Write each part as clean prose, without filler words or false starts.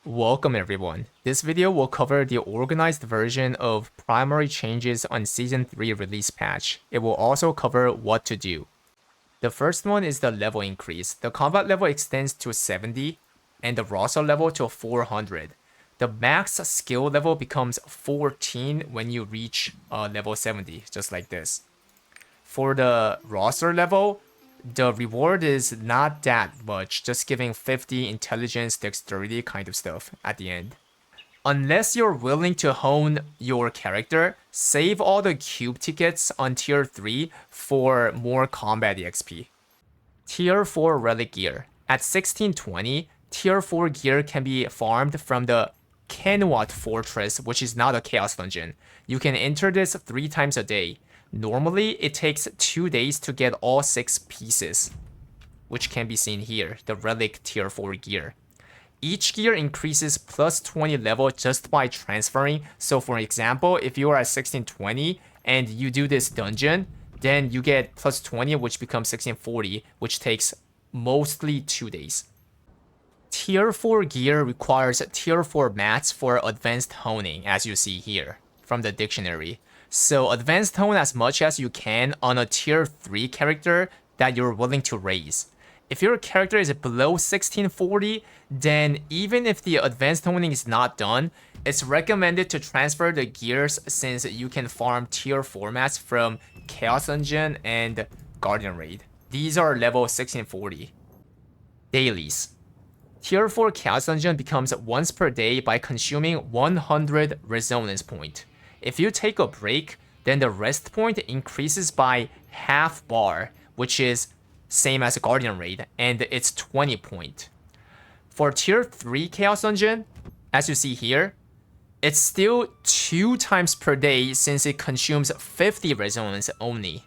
Welcome everyone. This video will cover the organized version of primary changes on Season 3 release patch. It will also cover what to do. The first one is the level increase. The combat level extends to 70 and the roster level to 400. The max skill level becomes 14 when you reach level 70, just like this. For the roster level, the reward is not that much, just giving 50 intelligence, dexterity kind of stuff at the end. Unless you're willing to hone your character, save all the cube tickets on tier 3 for more combat EXP. Tier 4 relic gear. At 1620, tier 4 gear can be farmed from the Kenwat Fortress, which is not a chaos dungeon. You can enter this 3 times a day. Normally, it takes 2 days to get all 6 pieces, which can be seen here, the relic tier 4 gear. Each gear increases plus 20 level just by transferring. So for example, if you are at 1620 and you do this dungeon, then you get plus 20, which becomes 1640, which takes mostly 2 days. Tier 4 gear requires tier 4 mats for advanced honing, as you see here from the dictionary. So advanced hone as much as you can on a tier 3 character that you're willing to raise. If your character is below 1640, then even if the advanced honing is not done, it's recommended to transfer the gears since you can farm tier 4 mats from Chaos Dungeon and Guardian Raid. These are level 1640. Dailies. Tier 4 Chaos Dungeon becomes once per day by consuming 100 resonance point. If you take a break, then the rest point increases by half bar, which is same as a Guardian Raid, and it's 20 point. For tier 3 Chaos Dungeon, as you see here, it's still 2 times per day since it consumes 50 resonance only.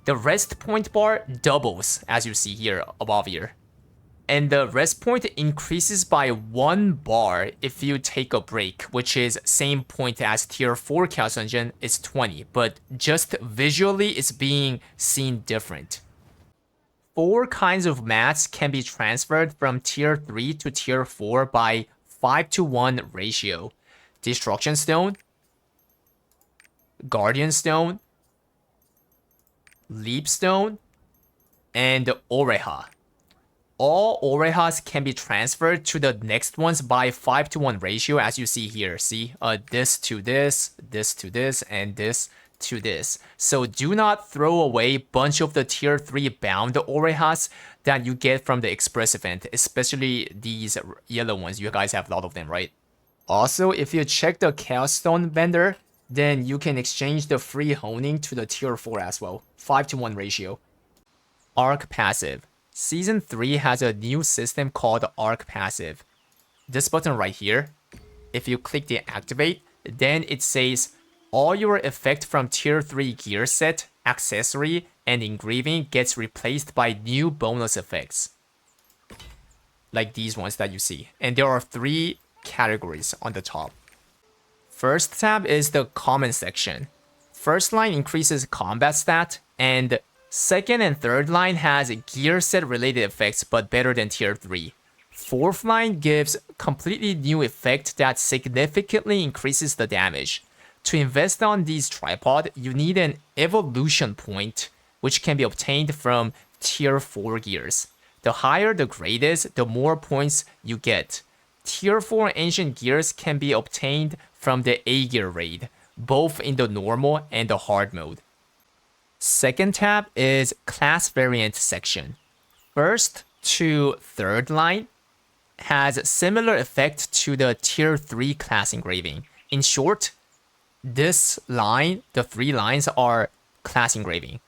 The rest point bar doubles, as you see here above here. And the rest point increases by 1 bar if you take a break, which is same point as tier 4 Chaos Dungeon is 20, but just visually it's being seen different. 4 kinds of mats can be transferred from tier 3 to tier 4 by 5:1 ratio. Destruction Stone, Guardian Stone, Leap Stone, and Oreha. All Orehas can be transferred to the next ones by 5:1 ratio, as you see here. See, this to this, this to this, and this to this. So do not throw away a bunch of the tier 3 bound Orehas that you get from the express event, especially these yellow ones. You guys have a lot of them, right? Also, if you check the Chaos Stone vendor, then you can exchange the free honing to the tier 4 as well. 5:1 ratio. Arc Passive. Season 3 has a new system called Arc Passive. This button right here, if you click the activate, then it says all your effect from tier 3 gear set, accessory, and engraving gets replaced by new bonus effects. Like these ones that you see. And there are 3 categories on the top. First tab is the common section. First line increases combat stat, and second and third line has gear set related effects but better than tier 3. Fourth line gives completely new effect that significantly increases the damage. To invest on these tripod, you need an evolution point, which can be obtained from tier 4 gears. The higher the grade is, the more points you get. Tier 4 ancient gears can be obtained from the A gear raid, both in the normal and the hard mode. Second tab is class variant section. First to third line has similar effect to the tier 3 class engraving. In short, this line, the 3 lines are class engraving.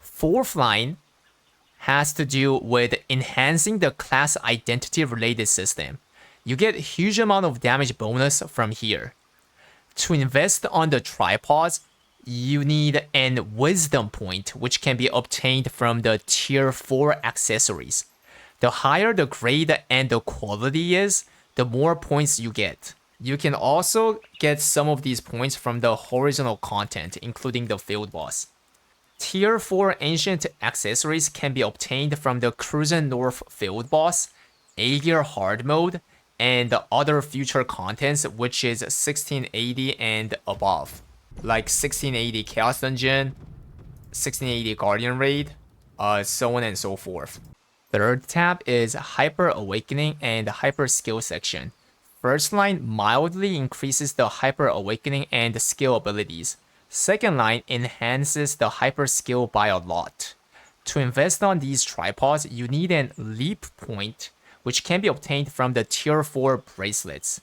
Fourth line has to do with enhancing the class identity related system. You get a huge amount of damage bonus from here. To invest on the tripods, you need an wisdom point, which can be obtained from the tier 4 accessories. The higher the grade and the quality is, the more points you get. You can also get some of these points from the horizontal content, including the field boss. Tier 4 ancient accessories can be obtained from the Cruisin' North field boss, A gear hard mode, and the other future contents, which is 1680 and above, like 1680 Chaos Dungeon, 1680 Guardian Raid, so on and so forth. Third tab is Hyper Awakening and Hyper Skill section. First line mildly increases the Hyper Awakening and skill abilities. Second line enhances the Hyper Skill by a lot. To invest on these tripods, you need an leap point, which can be obtained from the tier 4 bracelets.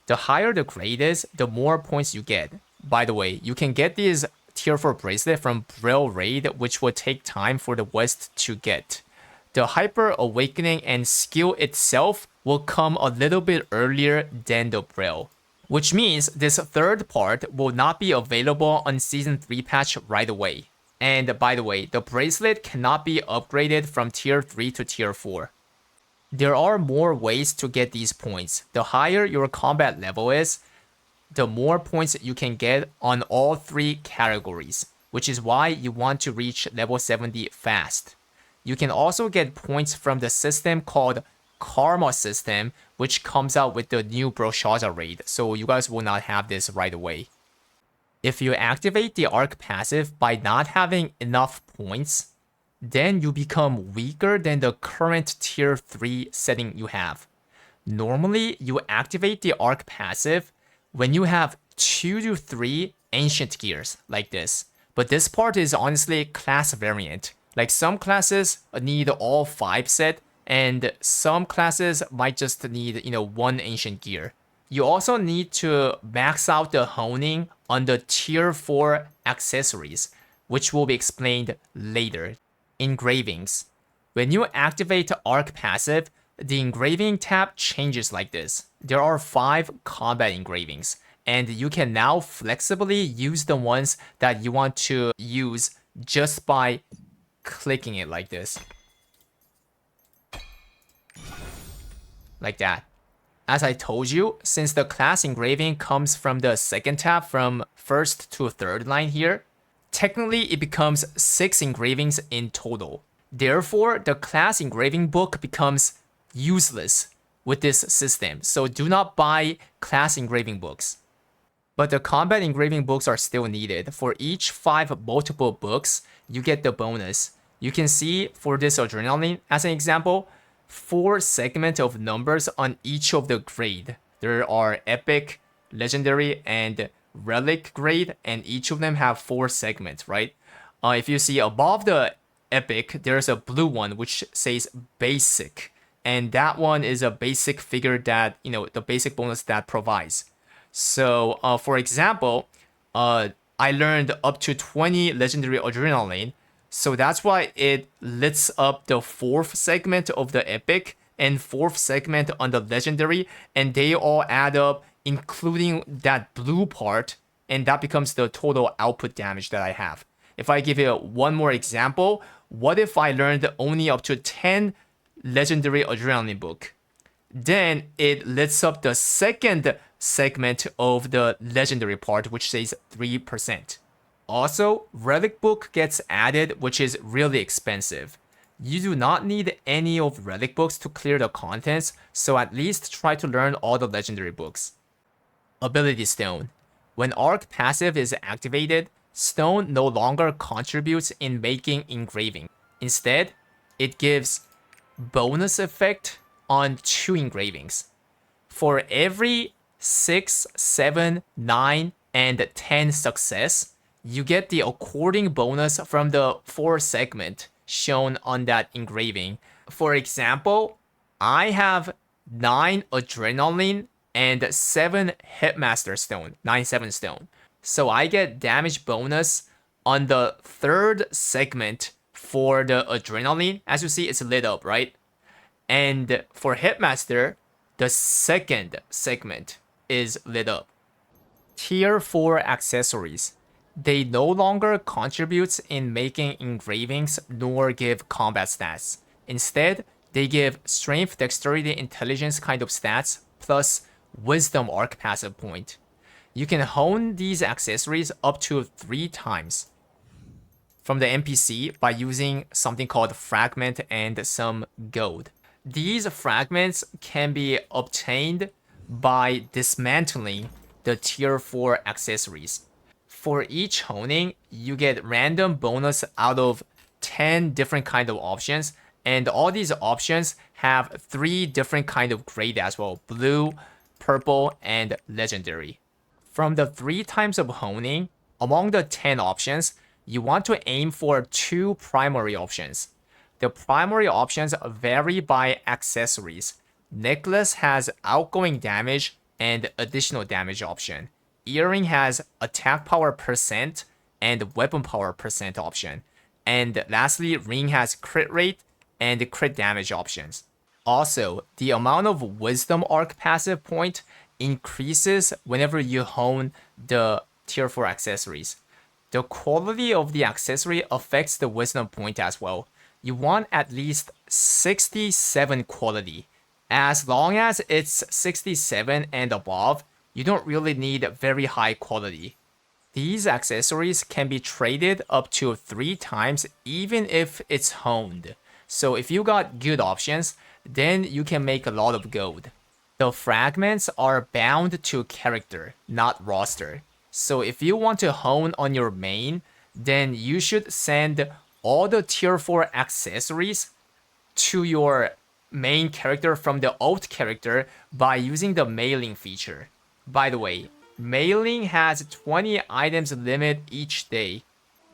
The higher the grade is, the more points you get. By the way, you can get these tier 4 bracelet from Braille Raid, which will take time for the West to get. The Hyper Awakening and skill itself will come a little bit earlier than the Braille, which means this third part will not be available on Season 3 patch right away. And by the way, the bracelet cannot be upgraded from tier 3 to tier 4. There are more ways to get these points. The higher your combat level is, the more points you can get on all 3 categories, which is why you want to reach level 70 fast. You can also get points from the system called Karma system, which comes out with the new Broshaza raid, so you guys will not have this right away. If you activate the arc passive by not having enough points, then you become weaker than the current tier 3 setting you have. Normally, you activate the arc passive when you have 2 to 3 ancient gears like this. But this part is honestly class variant. Like some classes need all 5 set, and some classes might just need, 1 ancient gear. You also need to max out the honing on the tier 4 accessories, which will be explained later. Engravings. When you activate arc passive, the engraving tab changes like this. There are 5 combat engravings, and you can now flexibly use the ones that you want to use just by clicking it like this. Like that. As I told you, since the class engraving comes from the second tab from first to third line here, technically it becomes 6 engravings in total. Therefore, the class engraving book becomes useless with this system, so do not buy class engraving books. But the combat engraving books are still needed. For each 5 multiple books, you get the bonus. You can see for this adrenaline, as an example, 4 segments of numbers on each of the grade. There are epic, legendary, and relic grade, and each of them have 4 segments, right? If you see above the epic, there's a blue one which says basic, and that one is a basic figure that, the basic bonus that provides. So, for example, I learned up to 20 legendary adrenaline, so that's why it lights up the 4th segment of the epic and 4th segment on the legendary, and they all add up, including that blue part, and that becomes the total output damage that I have. If I give you one more example, what if I learned only up to 10 legendary adrenaline book? Then it lights up the 2nd segment of the legendary part, which says 3%. Also, relic book gets added, which is really expensive. You do not need any of relic books to clear the contents, so at least try to learn all the legendary books. Ability Stone. When arc passive is activated, stone no longer contributes in making engraving. Instead, it gives bonus effect on 2 engravings. For every 6, 7, 9, and 10 success, you get the according bonus from the 4 segment shown on that engraving. For example, I have 9 adrenaline and 7 Hitmaster stone, 9-7 stone. So I get damage bonus on the 3rd segment for the adrenaline. As you see, it's lit up, right? And for Hitmaster, the 2nd segment is lit up. Tier 4 accessories. They no longer contribute in making engravings nor give combat stats. Instead, they give strength, dexterity, intelligence kind of stats plus wisdom arc passive point. You can hone these accessories up to 3 times from the NPC by using something called fragment and some gold. These fragments can be obtained by dismantling the tier 4 accessories. For each honing, you get random bonus out of 10 different kind of options, and all these options have 3 different kind of grade as well: blue, purple, and legendary. From the 3 types of honing, among the 10 options, you want to aim for 2 primary options. The primary options vary by accessories. Necklace has outgoing damage and additional damage option. Earring has attack power percent and weapon power percent option. And lastly, ring has crit rate and crit damage options. Also, the amount of wisdom arc passive point increases whenever you hone the tier 4 accessories. The quality of the accessory affects the wisdom point as well. You want at least 67 quality. As long as it's 67 and above, you don't really need very high quality. These accessories can be traded up to 3 times even if it's honed. So if you got good options, then you can make a lot of gold. The fragments are bound to character, not roster. So if you want to hone on your main, then you should send all the tier 4 accessories to your main character from the alt character by using the mailing feature. By the way, mailing has 20 items limit each day.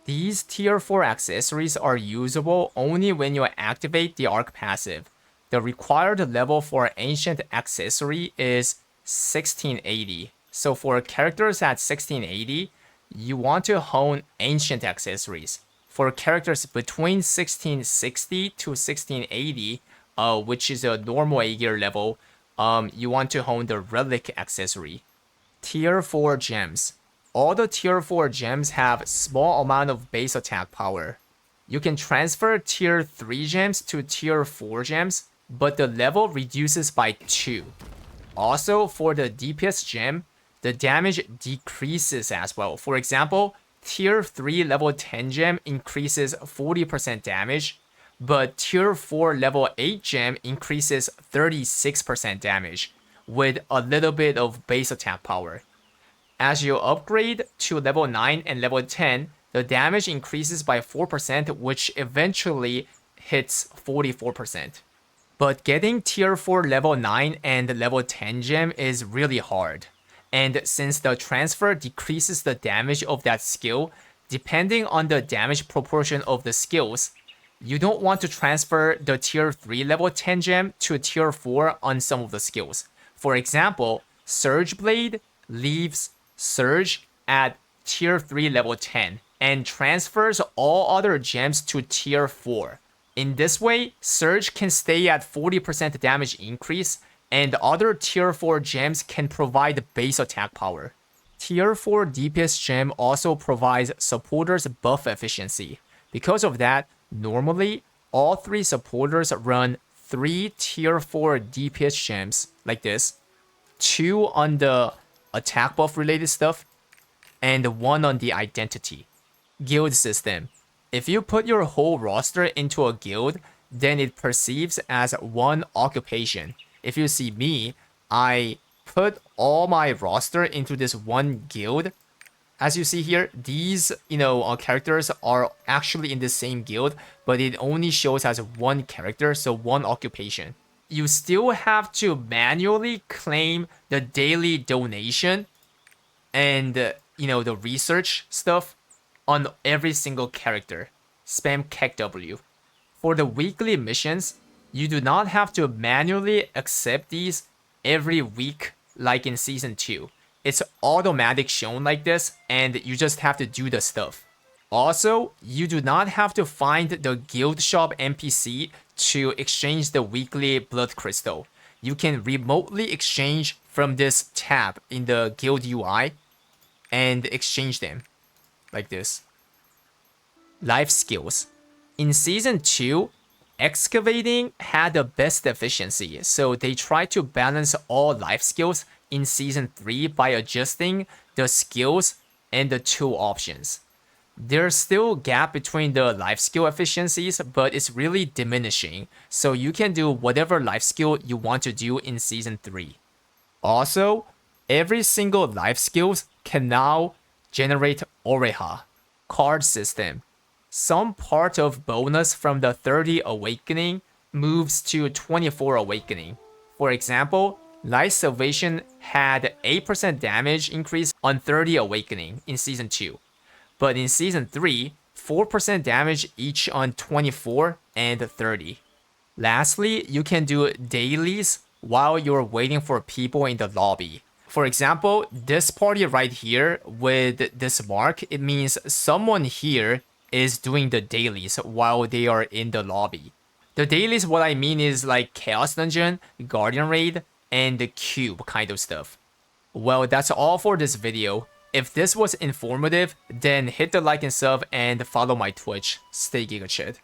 These tier 4 accessories are usable only when you activate the arc passive. The required level for ancient accessory is 1680. So for characters at 1680, you want to hone ancient accessories. For characters between 1660 to 1680, which is a normal A gear level, you want to hone the relic accessory. Tier 4 gems. All the tier 4 gems have small amount of base attack power. You can transfer tier 3 gems to tier 4 gems, but the level reduces by 2. Also, for the DPS gem, the damage decreases as well. For example, tier 3 level 10 gem increases 40% damage, but tier 4 level 8 gem increases 36% damage with a little bit of base attack power. As you upgrade to level 9 and level 10, the damage increases by 4%, which eventually hits 44%. But getting tier 4 level 9 and level 10 gem is really hard. And since the transfer decreases the damage of that skill, depending on the damage proportion of the skills, you don't want to transfer the tier 3 level 10 gem to tier 4 on some of the skills. For example, Surge Blade leaves Surge at tier 3 level 10 and transfers all other gems to tier 4. In this way, Surge can stay at 40% damage increase, and other tier 4 gems can provide base attack power. Tier 4 DPS gem also provides supporters buff efficiency. Because of that, normally, all 3 supporters run 3 tier 4 DPS gems like this, 2 on the attack buff related stuff, and 1 on the identity. Guild system. If you put your whole roster into a guild, then it perceives as one occupation. If you see me, I put all my roster into this one guild. As you see here, these characters are actually in the same guild, but it only shows as one character, so one occupation. You still have to manually claim the daily donation and the research stuff on every single character. Spam KEKW. For the weekly missions, you do not have to manually accept these every week like in Season 2. It's automatic shown like this, and you just have to do the stuff. Also, you do not have to find the guild shop NPC to exchange the weekly blood crystal. You can remotely exchange from this tab in the guild UI and exchange them like this. Life skills. In Season 2, excavating had the best efficiency, so they tried to balance all life skills in Season 3 by adjusting the skills and the tool options. There's still a gap between the life skill efficiencies, but it's really diminishing, so you can do whatever life skill you want to do in Season 3. Also, every single life skills can now generate Oreha card system. Some part of bonus from the 30 awakening moves to 24 awakening. For example, Light Salvation had 8% damage increase on 30 awakening in Season 2. But in Season 3, 4% damage each on 24 and 30. Lastly, you can do dailies while you're waiting for people in the lobby. For example, this party right here with this mark, it means someone here is doing the dailies while they are in the lobby. The dailies, what I mean is like Chaos Dungeon, Guardian Raid, and the Cube kind of stuff. Well, that's all for this video. If this was informative, then hit the like and sub and follow my Twitch. Stay Giga Chid.